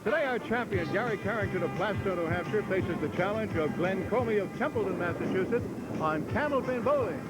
Today, our champion, Gary Carrington of Plaistow, New Hampshire, faces the challenge of Glen Comee of Templeton, Massachusetts, on Candlepin Bowling.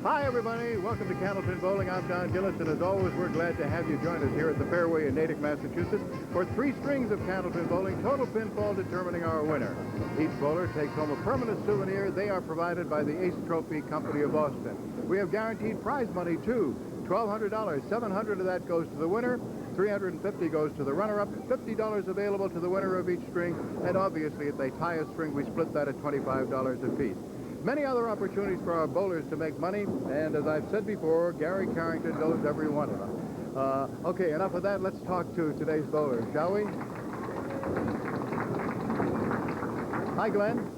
Hi, everybody. Welcome to Candlepin Bowling. I'm Don Gillis, and as always, we're glad to have you join us here at the Fairway in Natick, Massachusetts, for 3 strings of Candlepin Bowling, total pinfall determining our winner. Each bowler takes home a permanent souvenir. They are provided by the Ace Trophy Company of Boston. We have guaranteed prize money, too. $1,200. $700 of that goes to the winner. $350 goes to the runner-up. $50 available to the winner of each string. And obviously, if they tie a string, we split that at $25 apiece. Many other opportunities for our bowlers to make money. And as I've said before, Gary Carrington knows every one of them. Okay, enough of that. Let's talk to today's bowlers, shall we? Hi, Glenn.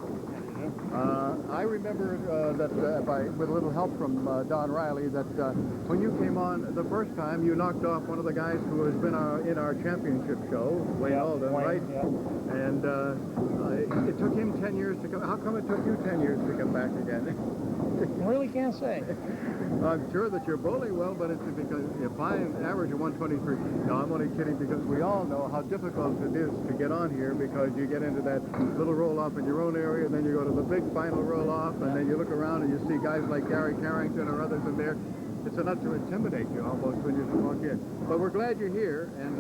I remember that with a little help from Don Riley, that when you came on the first time, you knocked off one of the guys who has been in our championship show, Wayne Alden, right? Yeah. And it took him 10 years to come. How come it took you 10 years to come back again? I really can't say. I'm sure that you're bowling well, but it's because if I average of 123. No, I'm only kidding, because we all know how difficult it is to get on here, because you get into that little roll-off in your own area, and then you go to the big final roll-off, and then you look around and you see guys like Gary Carrington or others in there. It's enough to intimidate you almost when you walk in. But we're glad you're here, and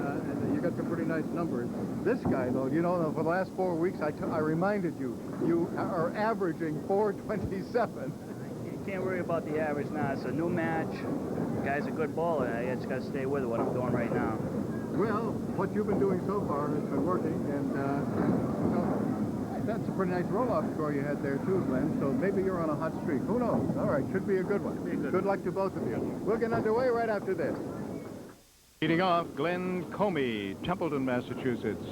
you got some pretty nice numbers. This guy, though, you know, for the last 4 weeks, I reminded you, you are averaging 427. You can't worry about the average now. It's a new match. The guy's a good bowler. I just got to stay with what I'm doing right now. Well, what you've been doing so far has been working, and that's a pretty nice roll-off score you had there, too, Glenn. So maybe you're on a hot streak. Who knows? All right, should be a good one. Good luck to both of you. We'll get underway right after this. Leading off, Glen Comee, Templeton, Massachusetts.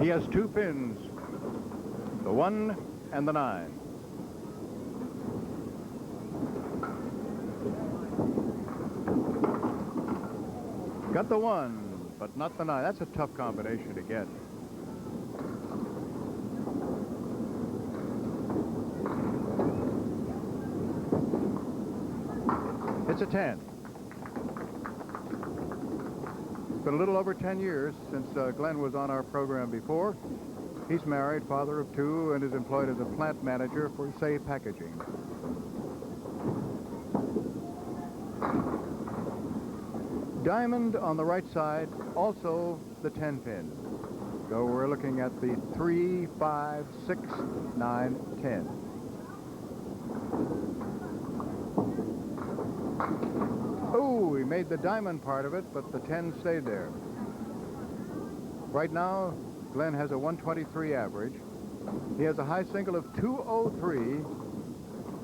He has 2 pins, the 1 and the 9. Got the 1, but not the 9. That's a tough combination to get. It's a 10. It's been a little over 10 years since Glenn was on our program before. He's married, father of 2, and is employed as a plant manager for Say Packaging. Diamond on the right side, also the 10 pin. So we're looking at the 3, 5, 6, 9, 10. Oh, he made the diamond part of it, but the 10 stayed there. Right now, Glenn has a 123 average. He has a high single of 203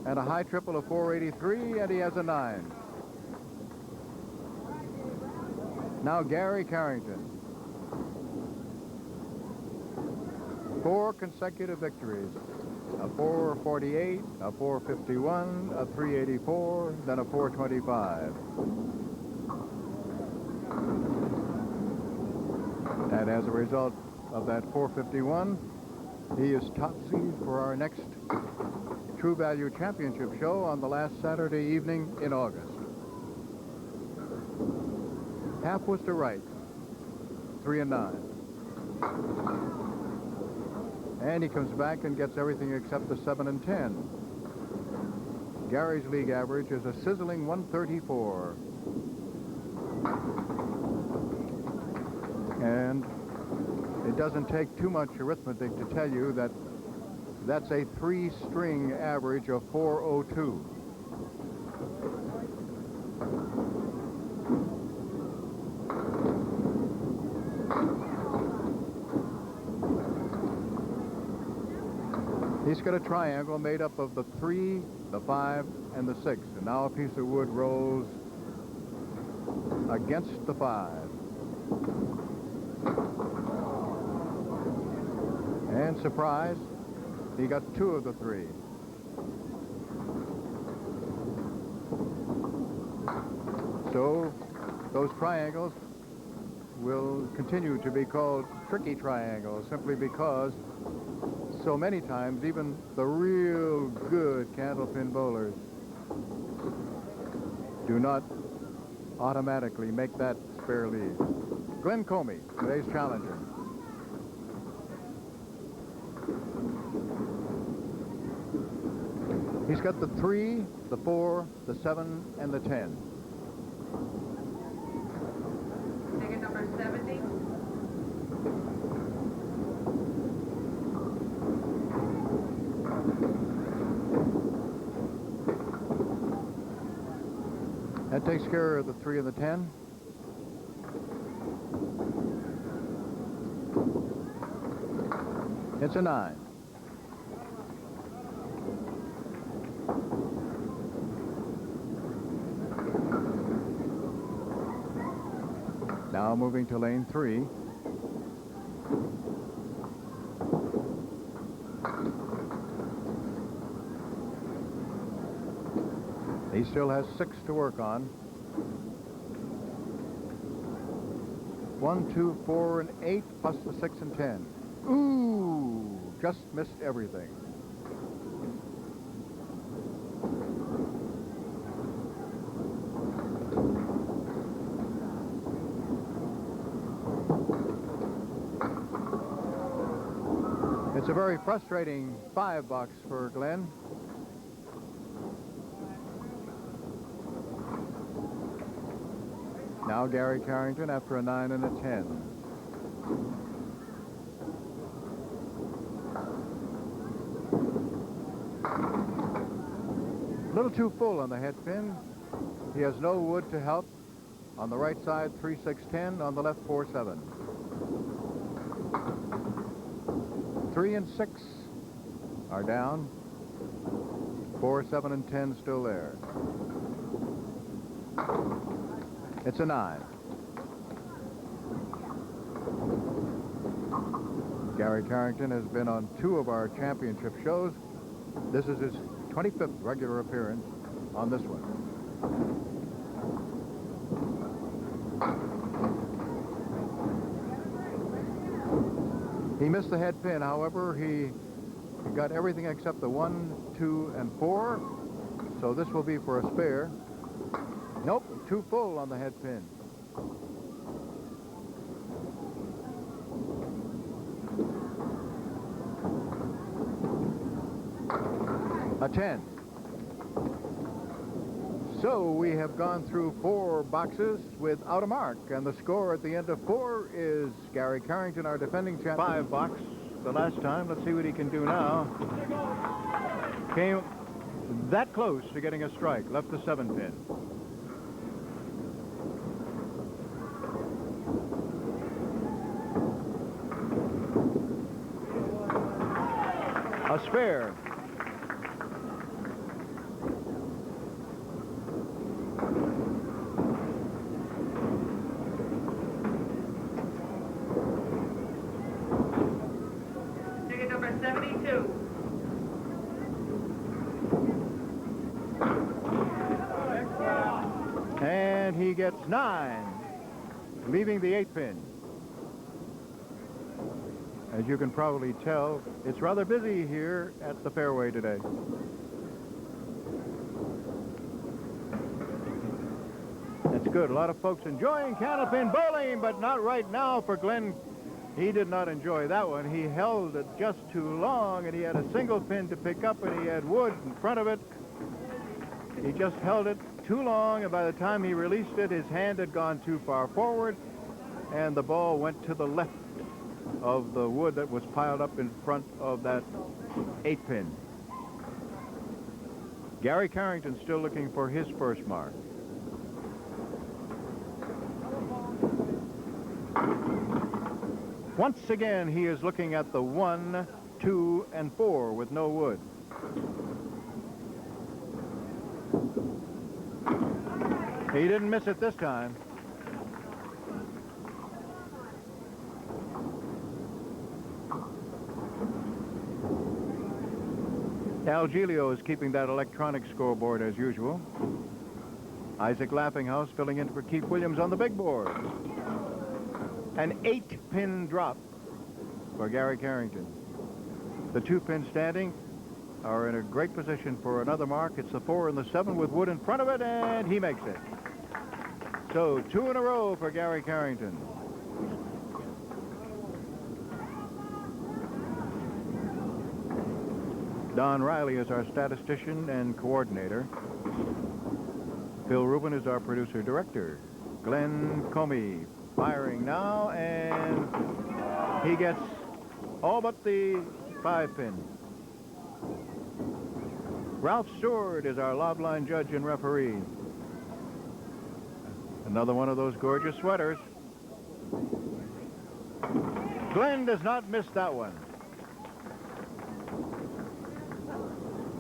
and a high triple of 483, and he has a 9. Now Gary Carrington. 4 consecutive victories. A 448, a 451, a 384, then a 425. And as a result of that 451, he is top seed for our next True Value Championship show on the last Saturday evening in August. Half was to right, 3 and 9. And he comes back and gets everything except the 7 and 10. Gary's league average is a sizzling 134. And it doesn't take too much arithmetic to tell you that that's a 3-string average of 402. He's got a triangle made up of the 3, the 5, and the 6. And now a piece of wood rolls against the 5. And surprise, he got 2 of the 3. So those triangles will continue to be called tricky triangles simply because so many times even the real good candlepin bowlers do not automatically make that spare lead. Glen Comee, today's challenger. He's got the 3, the 4, the 7, and the 10. Ticket number 70. That takes care of the 3 and the 10. It's a 9. Now moving to lane 3. He still has 6 to work on. 1, 2, 4, and 8 plus the 6 and 10. Ooh, just missed everything. It's a very frustrating 5 box for Glen. Now Gary Carrington after a 9 and a 10. A little too full on the head pin. He has no wood to help. On the right side, 3, 6, 10. On the left, 4, 7. 3 and 6 are down. 4, 7, and 10 still there. It's a 9. Gary Carrington has been on 2 of our championship shows. This is his 25th regular appearance on this one. He missed the head pin, however, he got everything except the 1, 2, and 4. So this will be for a spare. Nope, too full on the head pin. A 10. So we have gone through 4 boxes without a mark, and the score at the end of 4 is Gary Carrington, our defending champion. 5 box the last time. Let's see what he can do now. Came that close to getting a strike. Left the 7 pin. A spare. Ticket number 72. And he gets 9, leaving the 8 pin. As you can probably tell, it's rather busy here at the fairway today. That's good. A lot of folks enjoying Candlepin Bowling, but not right now for Glen. He did not enjoy that one. He held it just too long, and he had a single pin to pick up, and he had wood in front of it. He just held it too long, and by the time he released it, his hand had gone too far forward, and the ball went to the left of the wood that was piled up in front of that 8 pin. Gary Carrington still looking for his first mark. Once again, he is looking at the 1, 2, and 4 with no wood. He didn't miss it this time. Al Giglio is keeping that electronic scoreboard as usual. Isaac Laughinghouse filling in for Keith Williams on the big board. An 8-pin drop for Gary Carrington. The 2-pin standing are in a great position for another mark. It's the 4 and the 7 with Wood in front of it, and he makes it. So 2 in a row for Gary Carrington. Don Riley is our statistician and coordinator. Phil Rubin is our producer-director. Glen Comee firing now, and he gets all but the 5-pin. Ralph Stewart is our lob line judge and referee. Another one of those gorgeous sweaters. Glenn does not miss that one.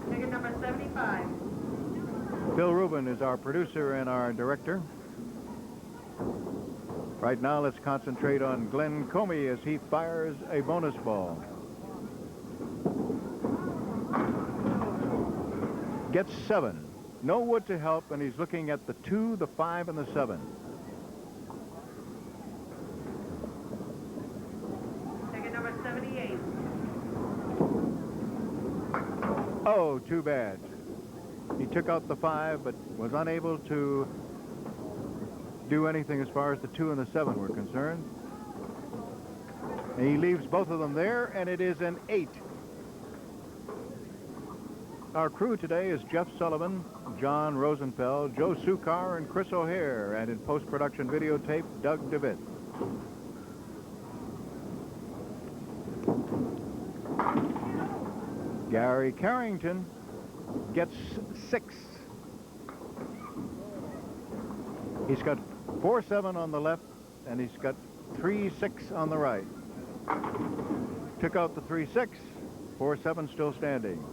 Ticket number 75. Phil Rubin is our producer and our director. Right now, let's concentrate on Glen Comee as he fires a bonus ball. Gets 7. No Wood to help, and he's looking at the 2, the 5, and the 7. Ticket number 78. Oh, too bad. He took out the 5, but was unable to do anything as far as the 2 and the 7 were concerned. And he leaves both of them there, and it is an 8. Our crew today is Jeff Sullivan, John Rosenfeld, Joe Sukar, and Chris O'Hare, and in post-production videotape, Doug DeVitt. Gary Carrington gets 6. He's got 4-7 on the left, and he's got 3-6 on the right. Took out the 3-6, 4-7 still standing.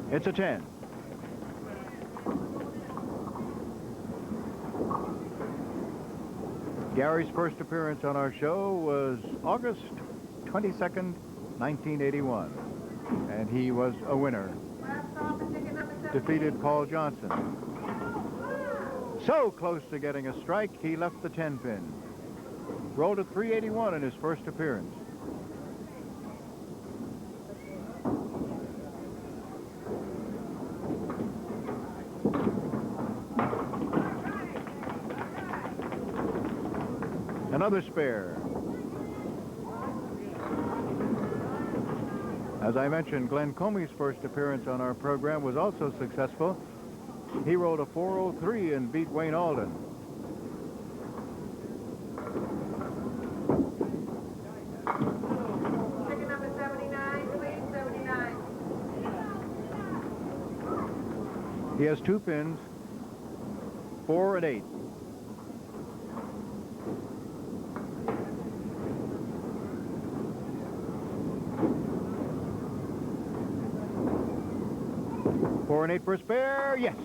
It's a 10. Gary's first appearance on our show was August 22nd, 1981, and he was a winner. Defeated Paul Johnson. So close to getting a strike, he left the 10-pin. Rolled a 381 in his first appearance. Another spare. As I mentioned, Glen Comee's first appearance on our program was also successful. He rolled a 403 and beat Wayne Alden. Ticket number 79, please, 79. He has 2 pins, 4 and 8. Four and 8 for a spare, yes.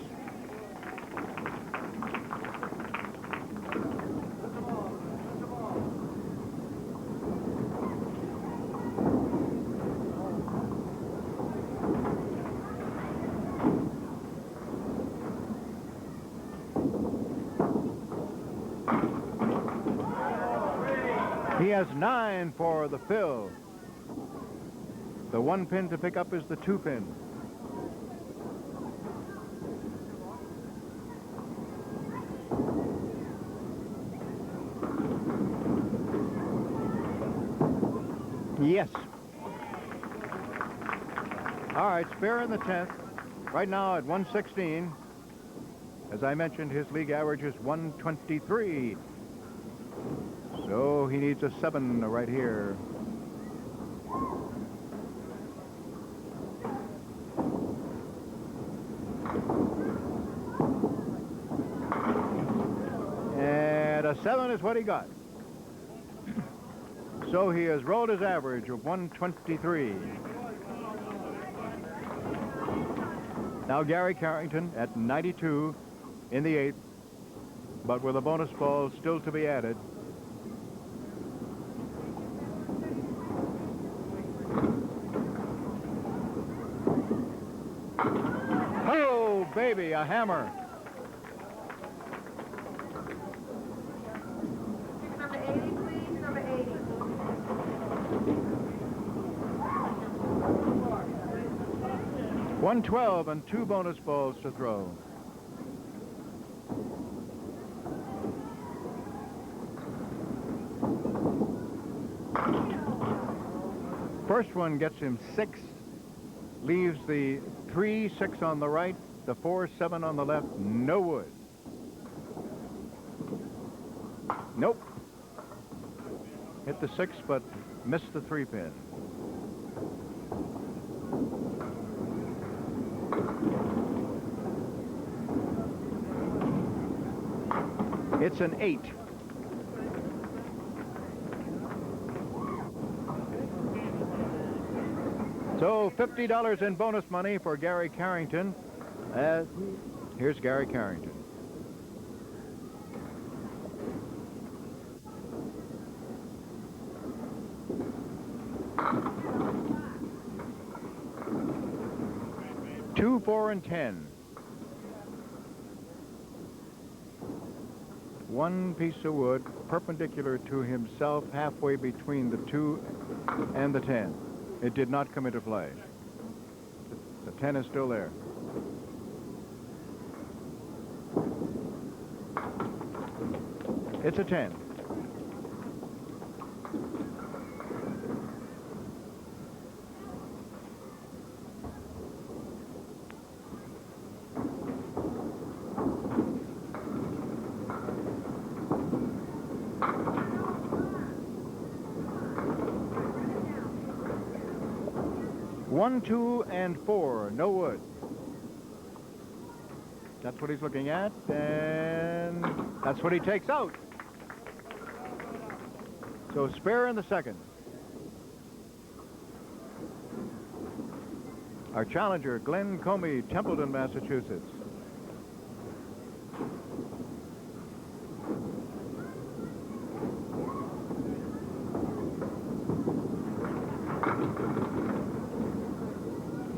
He has 9 for the fill. The 1 pin to pick up is the 2 pin. Yes. All right, spare in the 10th. Right now at 116. As I mentioned, his league average is 123. So he needs a 7 right here. And a 7 is what he got. So he has rolled his average of 123. Now Gary Carrington at 92 in the 8th, but with a bonus ball still to be added. Oh, baby, a hammer. 112 and 2 bonus balls to throw. First one gets him 6, leaves the 3, 6 on the right, the 4, 7 on the left, no wood. Nope. Hit the 6, but missed the 3 pin. It's an 8. So $50 in bonus money for Gary Carrington. Here's Gary Carrington. Two, 4, and 10. One piece of wood perpendicular to himself, halfway between the 2 and the 10. It did not come into play. The 10 is still there. It's a 10. One, 2, and 4, no wood. That's what he's looking at, and that's what he takes out. So spare in the second. Our challenger, Glen Comee, Templeton, Massachusetts.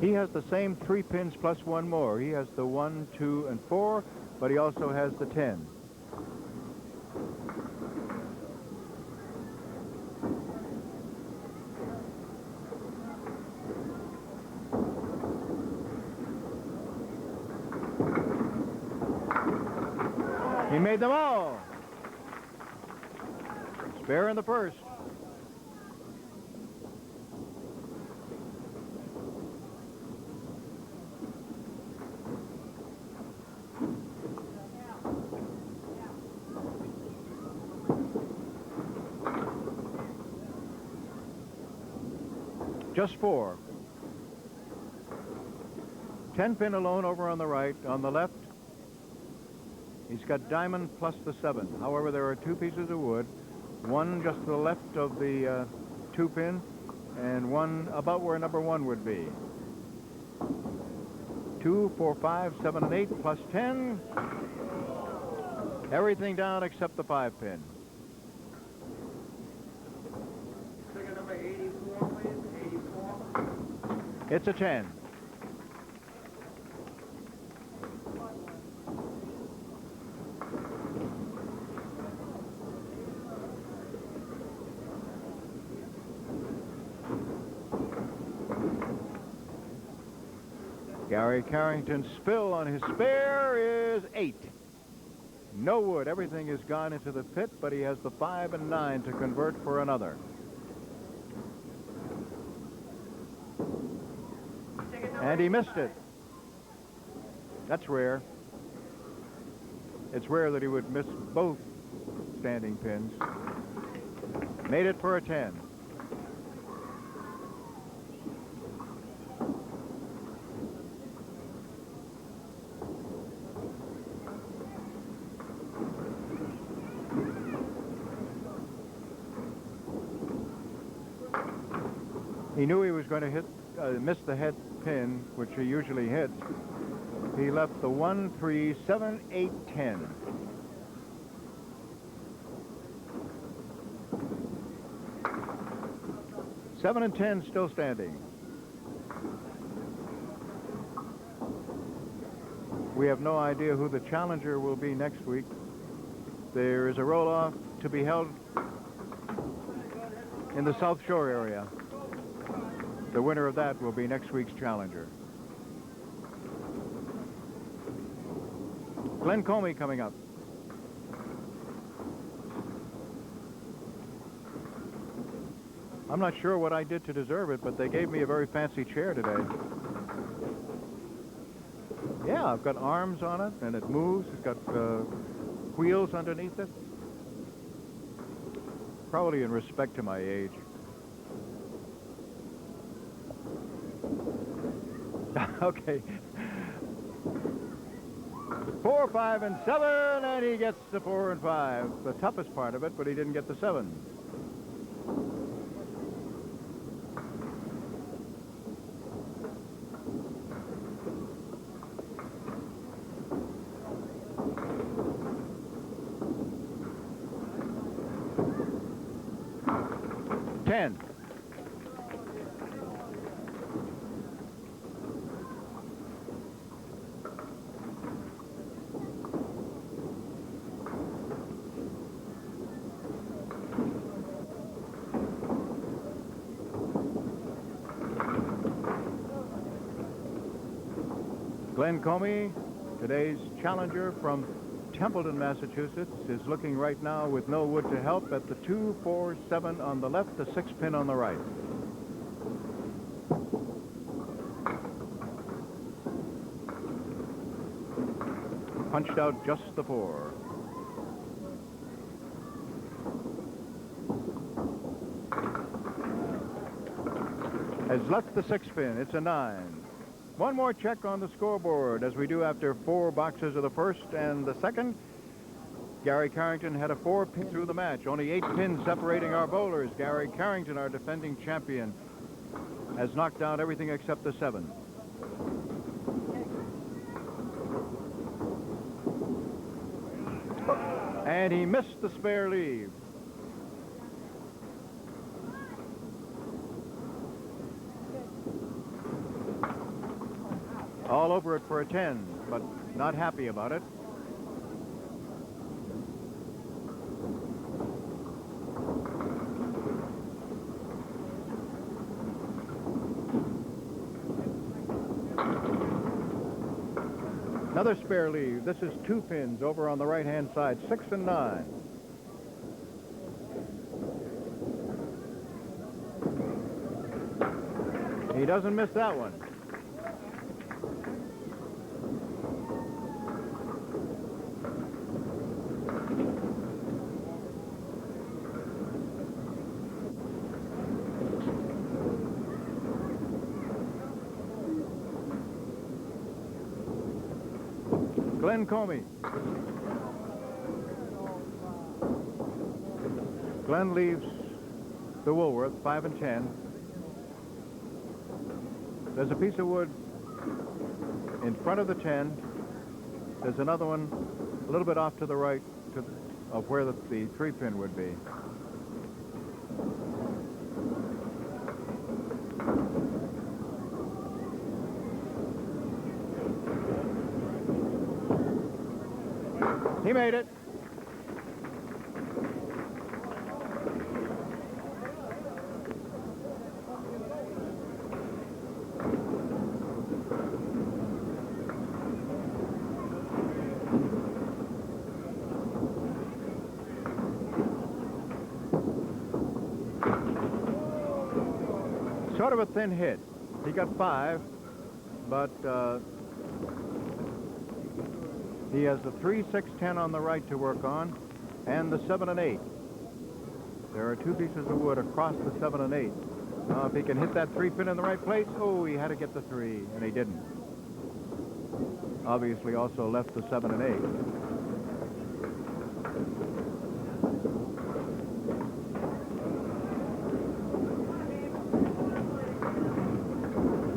He has the same 3 pins plus 1 more. He has the 1, 2, and 4, but he also has the 10. He made them all. Spare in the first. Just 4. 10 pin alone over on the right. On the left, he's got diamond plus the 7. However, there are 2 pieces of wood. One just to the left of the 2 pin, and one about where number 1 would be. 2, 4, 5, 7, and 8 plus 10. Everything down except the 5 pin. Ticket number 84, please. 84. It's a 10. Gary Carrington's spill on his spare is 8. No wood. Everything is gone into the pit, but he has the 5 and 9 to convert for another. And he missed it. That's rare. It's rare that he would miss both standing pins. Made it for a 10. He knew he was going to miss the head pin, which he usually hits. He left the 1, 3, 7, 8, 10. Seven and 10 still standing. We have no idea who the challenger will be next week. There is a roll-off to be held in the South Shore area. The winner of that will be next week's challenger. Glen Comee coming up. I'm not sure what I did to deserve it, but they gave me a very fancy chair today. Yeah, I've got arms on it, and it moves. It's got wheels underneath it. Probably in respect to my age. Okay. 4, 5, and 7, and he gets the 4 and 5. The toughest part of it, but he didn't get the 7. Glen Comee, today's challenger from Templeton, Massachusetts, is looking right now with no wood to help at the 2, 4, 7 on the left, the 6 pin on the right. Punched out just the 4. Has left the 6 pin. It's a 9. One more check on the scoreboard, as we do after 4 boxes of the first and the second. Gary Carrington had a 4-pin through the match. Only 8 pins separating our bowlers. Gary Carrington, our defending champion, has knocked out everything except the 7. And he missed the spare leave. All over it for a 10, but not happy about it. Another spare leave. This is 2 pins over on the right-hand side, 6 and 9. He doesn't miss that one. Glen Comee. Glen leaves the Woolworth, 5 and 10. There's a piece of wood in front of the 10. There's another one a little bit off to the right of where the 3-pin would be. He made it. Sort of a thin hit. He got 5, but he has the 3, 6, 10 on the right to work on, and the 7 and 8. There are 2 pieces of wood across the 7 and 8. Now, if he can hit that 3-pin in the right place, oh, he had to get the 3, and he didn't. Obviously, also left the 7 and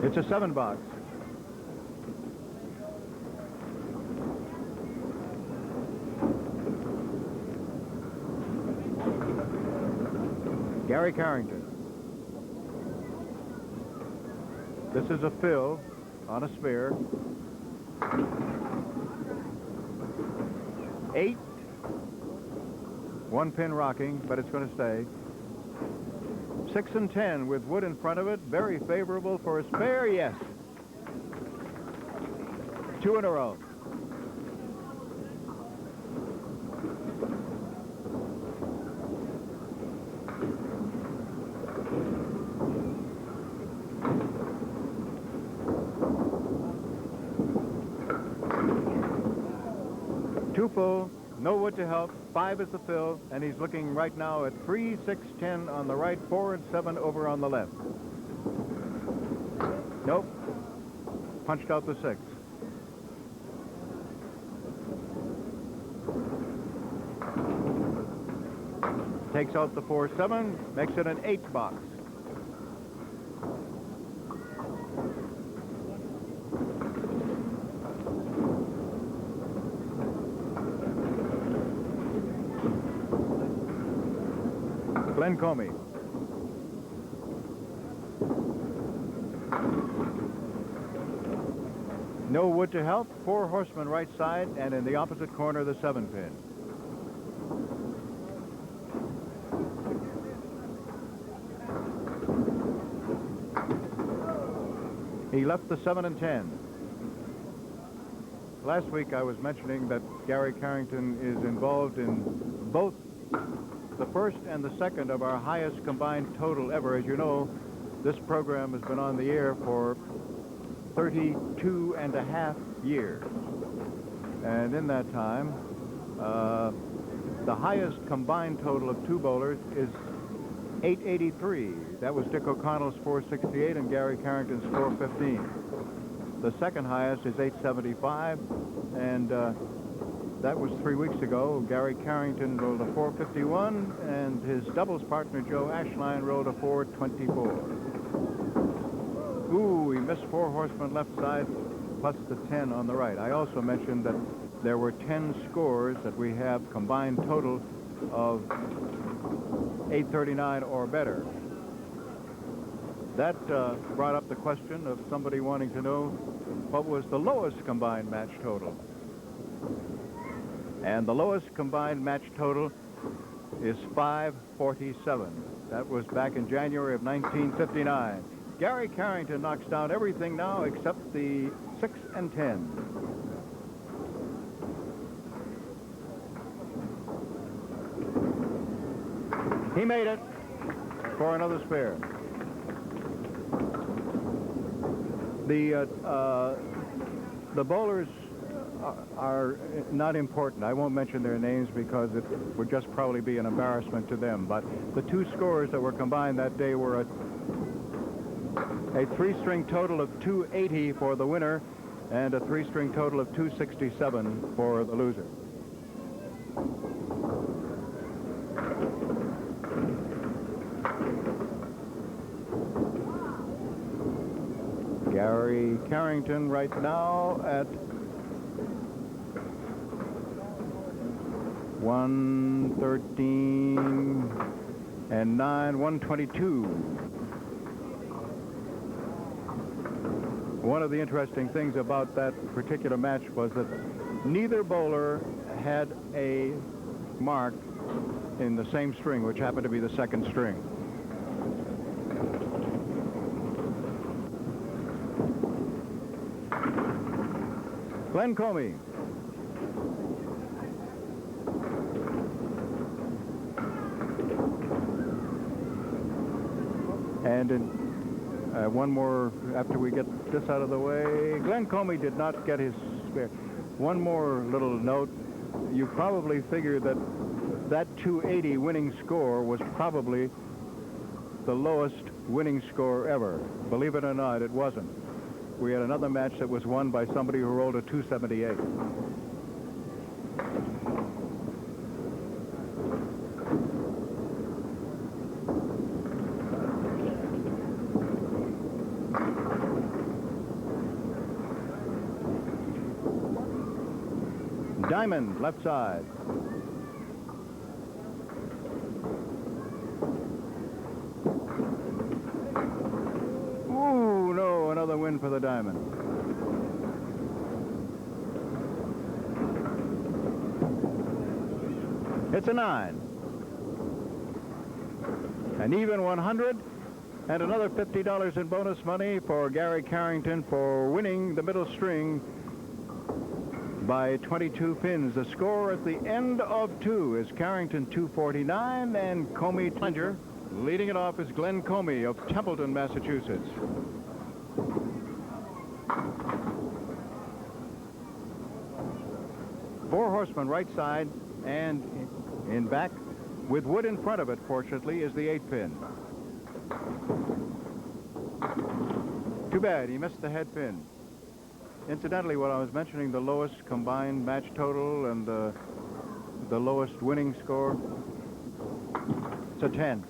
8. It's a 7 box. Gary Carrington. This is a fill on a spare. 8. 1 pin rocking, but it's going to stay. 6 and 10 with wood in front of it. Very favorable for a spare, yes. 2 in a row. Two full, no wood to help, 5 is the fill, and he's looking right now at 3, 6, 10 on the right, 4 and 7 over on the left. Nope. Punched out the 6. Takes out the 4-7, makes it an 8 box. Glen Comee. No wood to help, 4 horsemen right side, and in the opposite corner, the 7-pin. He left the 7 and 10. Last week I was mentioning that Gary Carrington is involved in both the first and the second of our highest combined total ever. As you know, this program has been on the air for 32 and a half years. And in that time, the highest combined total of 2 bowlers is 883. That was Dick O'Connell's 468 and Gary Carrington's 415. The second highest is 875, and that was 3 weeks ago. Gary Carrington rolled a 451, and his doubles partner, Joe Ashline, rolled a 424. Ooh, he missed 4 horsemen left side, plus the 10 on the right. I also mentioned that there were 10 scores that we have combined total of 839 or better. That brought up the question of somebody wanting to know what was the lowest combined match total. And the lowest combined match total is 547. That was back in January of 1959. Gary Carrington knocks down everything now except the 6 and 10. He made it for another spare. The bowlers are not important. I won't mention their names because it would just probably be an embarrassment to them. But the 2 scores that were combined that day were a 3-string total of 280 for the winner and a 3-string total of 267 for the loser. Gary Carrington right now at 113 and 9, 122. One of the interesting things about that particular match was that neither bowler had a mark in the same string, which happened to be the 2nd string. Glen Comee. And in one more, after we get this out of the way, Glen Comee did not get his spare. One more little note. You probably figure that that 280 winning score was probably the lowest winning score ever. Believe it or not, it wasn't. We had another match that was won by somebody who rolled a 278. Diamond, left side. Ooh, no, another win for the Diamond. It's a 9. An even 100, and another $50 in bonus money for Gary Carrington for winning the middle string by 22 pins. The score at the end of 2 is Carrington 249 and Comey Tlinger. Leading it off is Glen Comee of Templeton, Massachusetts. Four horsemen right side and in back with wood in front of it, fortunately, is the 8 pin. Too bad he missed the head pin. Incidentally, what I was mentioning, the lowest combined match total and the lowest winning score, it's a 10.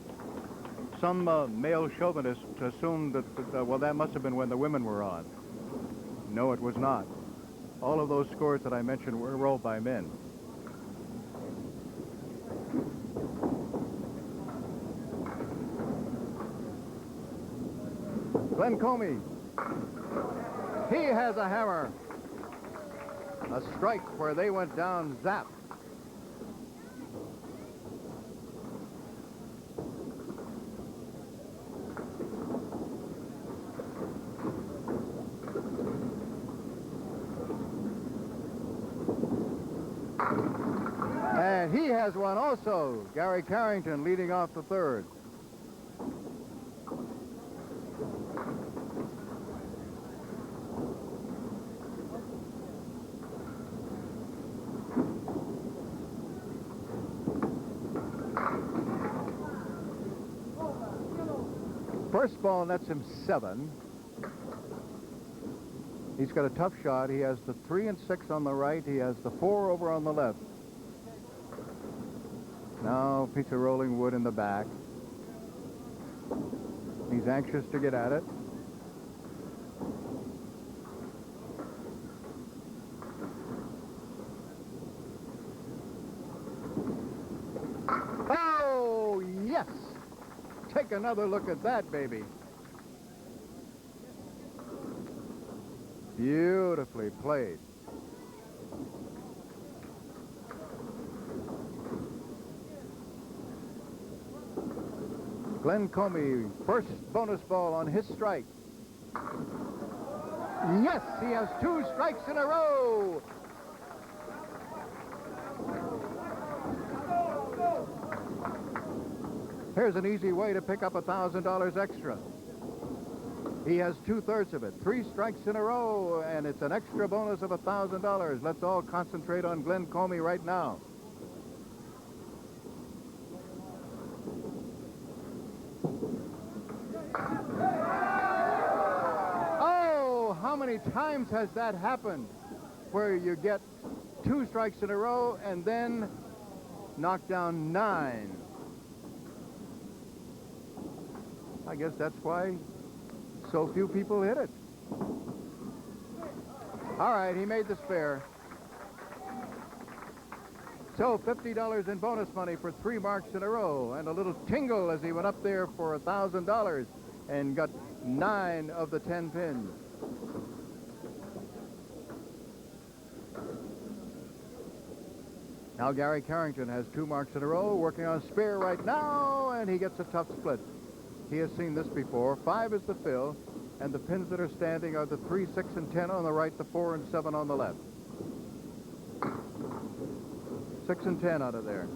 Some male chauvinists assumed that, well, that must have been when the women were on. No, it was not. All of those scores that I mentioned were rolled by men. Glen Comee. He has a hammer. A strike where they went down zap. And he has one also. Gary Carrington leading off the third. First ball nets him 7. He's got a tough shot. He has the 3 and 6 on the right. He has the 4 over on the left. Now, piece of rolling wood in the back. He's anxious to get at it. Oh, yes! Take another look at that, baby. Beautifully played. Glen Comee, first bonus ball on his strike. Yes, he has 2 strikes in a row. Here's an easy way to pick up $1,000 extra. He has 2/3 of it. 3 strikes in a row, and it's an extra bonus of $1,000. Let's all concentrate on Glen Comee right now. Oh, how many times has that happened where you get 2 strikes in a row and then knock down 9? I guess that's why so few people hit it. All right, he made the spare. So $50 in bonus money for 3 marks in a row, and a little tingle as he went up there for $1,000 and got 9 of the 10 pins. Now Gary Carrington has 2 marks in a row, working on a spare right now, and he gets a tough split. He has seen this before. 5 is the fill, and the pins that are standing are the 3, 6, and 10 on the right, the 4 and 7 on the left. 6 and 10 out of there.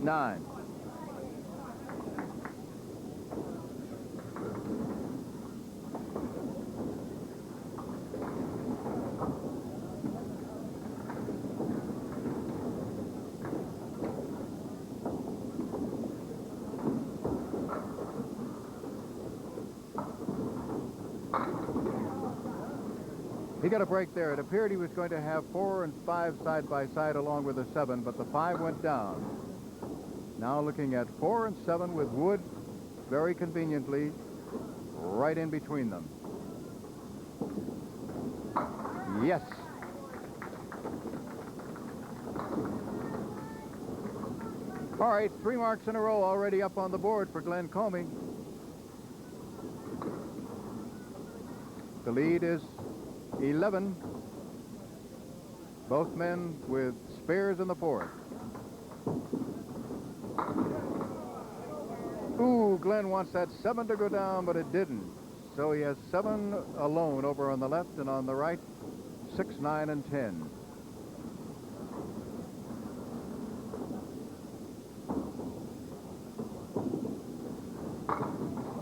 Nine. He got a break there. It appeared he was going to have 4 and 5 side by side along with a 7, but the 5 went down. Now looking at 4 and 7 with wood very conveniently right in between them. Yes. All right, 3 marks in a row already up on the board for Glen Comee. The lead is 11. Both men with spares in the 4th. Ooh, Oh, Glen wants that 7 to go down, but it didn't. So he has 7 alone over on the left, and on the right, 6, 9, and 10.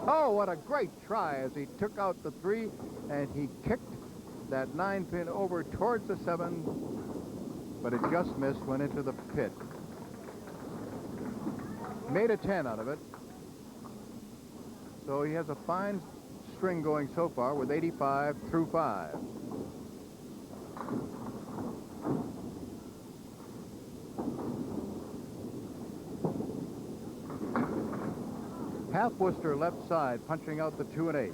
Oh, what a great try as he took out the 3 and he kicked that 9 pin over towards the 7, but it just missed, went into the pit. Made a 10 out of it. So he has a fine string going so far with 85 through 5. Half Worcester left side, punching out the 2 and 8.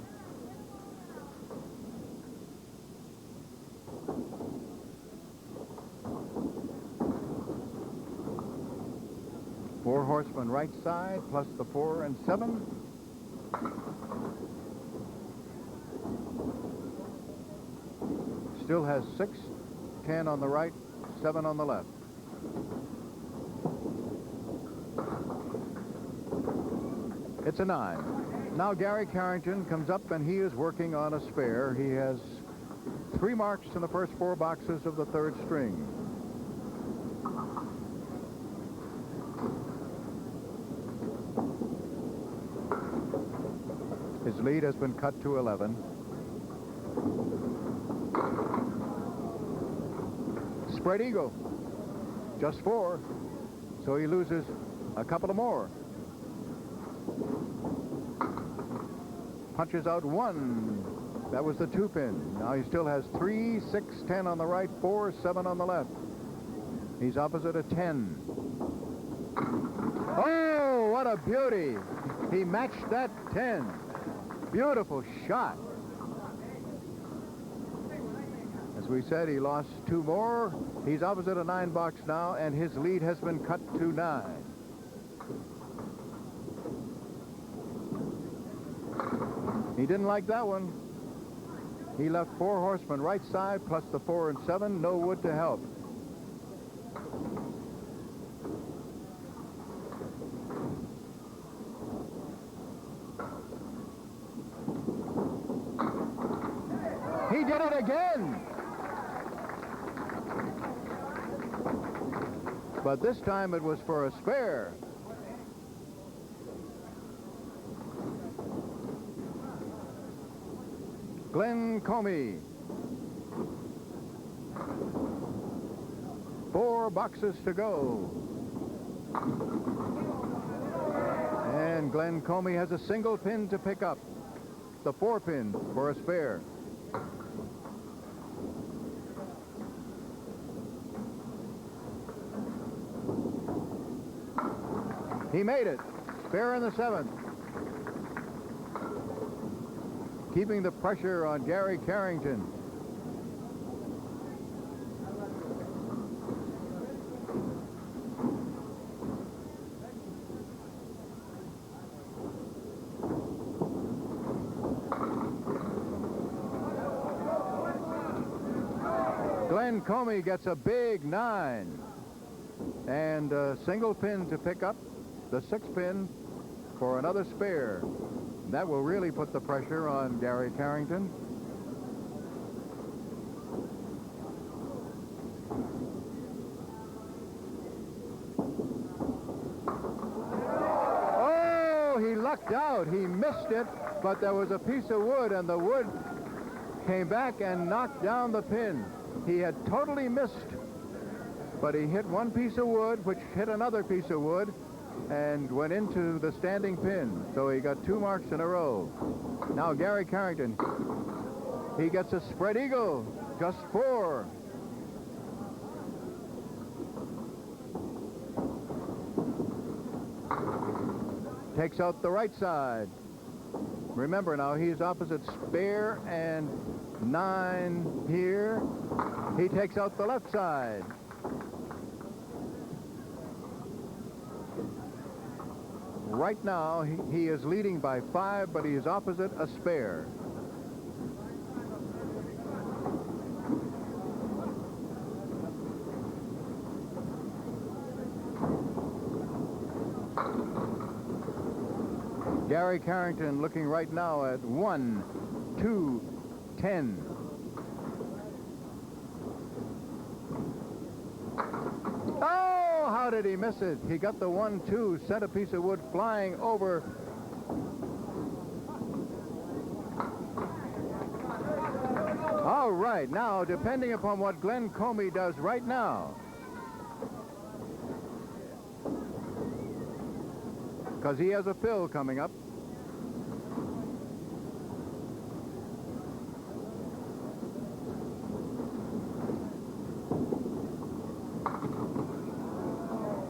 Four Horsemen right side, plus the 4 and 7. Still has 6, 10 on the right, 7 on the left. It's a 9. Now Gary Carrington comes up and he is working on a spare. He has 3 marks in the first 4 boxes of the 3rd string. His lead has been cut to 11. Spread eagle, just 4, so he loses a couple of more. Punches out 1. That was the 2 pin. Now he still has 3, 6, 10 on the right, 4, 7 on the left. He's opposite a 10. Oh, what a beauty. He matched that 10. Beautiful shot. As we said, he lost 2 more. He's opposite a 9 box now, and his lead has been cut to 9. He didn't like that one. He left 4 Horsemen right side, plus the 4 and 7, no wood to help. He did it again. But this time it was for a spare. Glen Comee. 4 boxes to go. And Glen Comee has a single pin to pick up. The 4 pin for a spare. He made it. Spare in the 7th. Keeping the pressure on Gary Carrington. Glen Comee gets a big 9 and a single pin to pick up, the 6 pin for another spare. That will really put the pressure on Gary Carrington. Oh, he lucked out. He missed it, but there was a piece of wood, and the wood came back and knocked down the pin. He had totally missed, but he hit one piece of wood, which hit another piece of wood, and went into the standing pin. So he got 2 marks in a row. Now Gary Carrington, he gets a spread eagle, just 4. Takes out the right side. Remember now, he's opposite spare and 9 here. He takes out the left side. Right now, he is leading by 5, but he is opposite a spare. Gary Carrington looking right now at 1, 2, 10. Oh, how did he miss it? He got the 1, 2, sent a piece of wood flying over. All right, now, depending upon what Glen Comee does right now, because he has a fill coming up.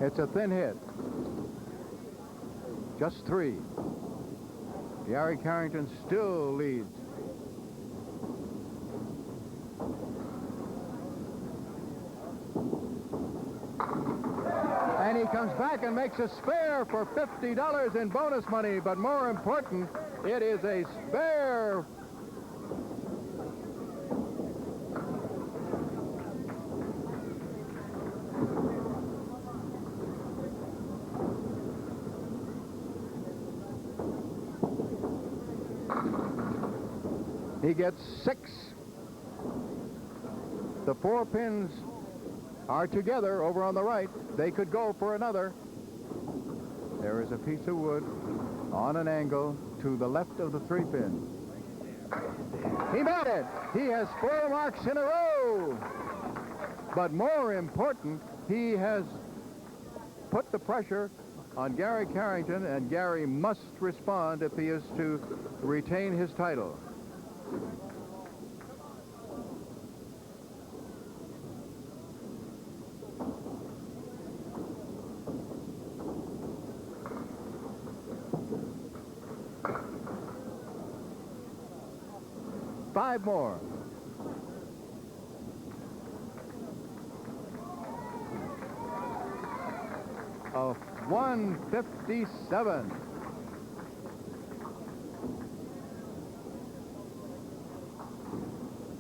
It's a thin hit. Just 3. Gary Carrington still leads. And he comes back and makes a spare for $50 in bonus money. But more important, it is a spare. He gets 6. The 4 pins are together over on the right. They could go for another. There is a piece of wood on an angle to the left of the 3 pin. He made it. He has 4 marks in a row. But more important, he has put the pressure on Gary Carrington, and Gary must respond if he is to retain his title. Five more. Of 157.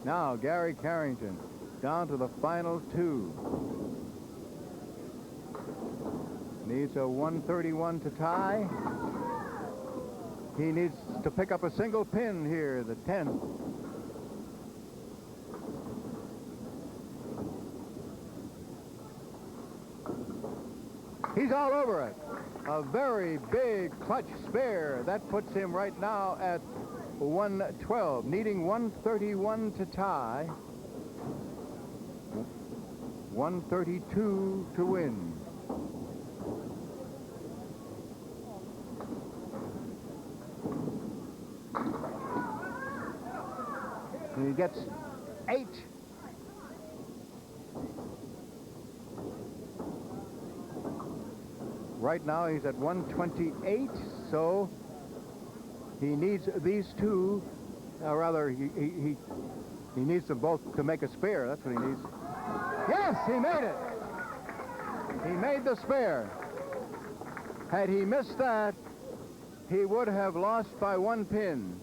Now Gary Carrington down to the final 2. Needs a 131 to tie. He needs to pick up a single pin here, the 10th. He's all over it. A very big clutch spare. That puts him right now at 112, needing 131 to tie. 132 to win. And he gets 8. Right now he's at 128, so he needs these 2, rather he needs them both to make a spare. That's what he needs. Yes, he made it. He made the spare. Had he missed that, he would have lost by 1 pin.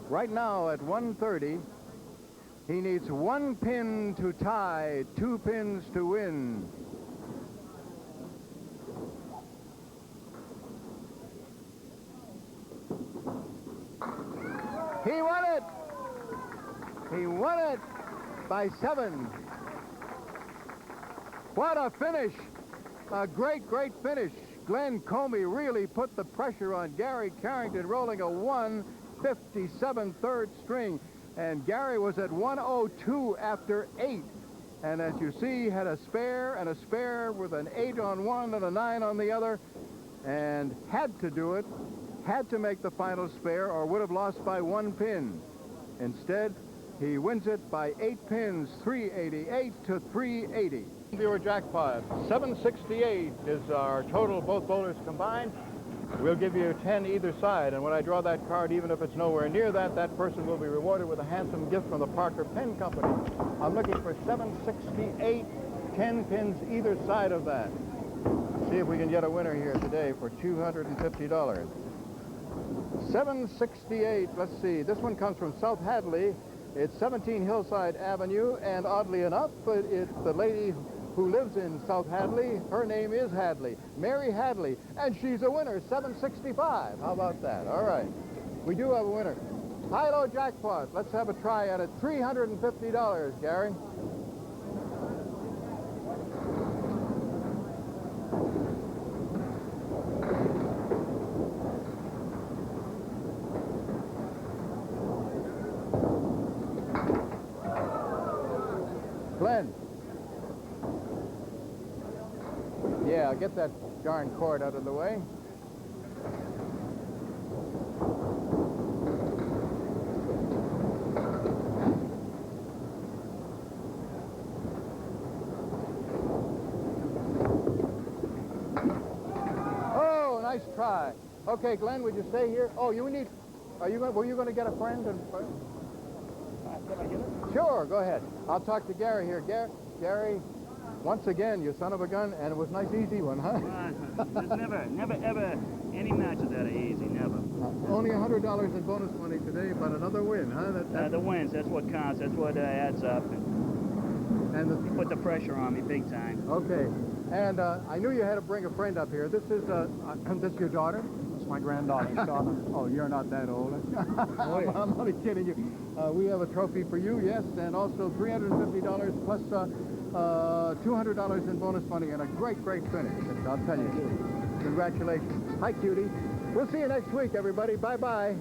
Right now at 130, he needs 1 pin to tie, 2 pins to win. He won it! He won it by 7. What a finish! A great, great finish. Glen Comee really put the pressure on Gary Carrington, rolling a 157 third string. And Gary was at 102 after 8. And as you see, had a spare and a spare with an 8 on one and a 9 on the other. And had to do it, had to make the final spare, or would have lost by 1 pin. Instead, he wins it by 8 pins, 388 to 380. Viewer jackpot, 768 is our total, both bowlers combined. We'll give you 10 either side, and when I draw that card, even if it's nowhere near that, that person will be rewarded with a handsome gift from the Parker Pen Company. I'm looking for 768, 10 pins either side of that. See if we can get a winner here today for $250. 768, let's see, this one comes from South Hadley. It's 17 Hillside Avenue, and oddly enough, it's the lady who lives in South Hadley. Her name is Hadley, Mary Hadley, and she's a winner, $765. How about that? All right. We do have a winner. High-low jackpot. Let's have a try at it. $350, Gary. Glenn. Yeah, get that darn cord out of the way. Oh, nice try. Okay, Glenn, would you stay here? Oh, you need. Were you going to get a friend? Can I get it? Sure, go ahead. I'll talk to Gary here. Gary, once again, you son of a gun, and it was a nice, easy one, huh? There's never, ever any matches that are easy, never. Only $100 in bonus money today, but another win, huh? The wins, that's what counts. That's what adds up. And You put the pressure on me big time. okay. And I knew you had to bring a friend up here. This is this your daughter? It's my granddaughter, Shauna. Oh, you're not that old. Oh, yeah. I'm only kidding you. We have a trophy for you, yes, and also $350 plus $200 in bonus money and a great, great finish. I'll tell you. Congratulations. Hi, cutie. We'll see you next week, everybody. Bye-bye.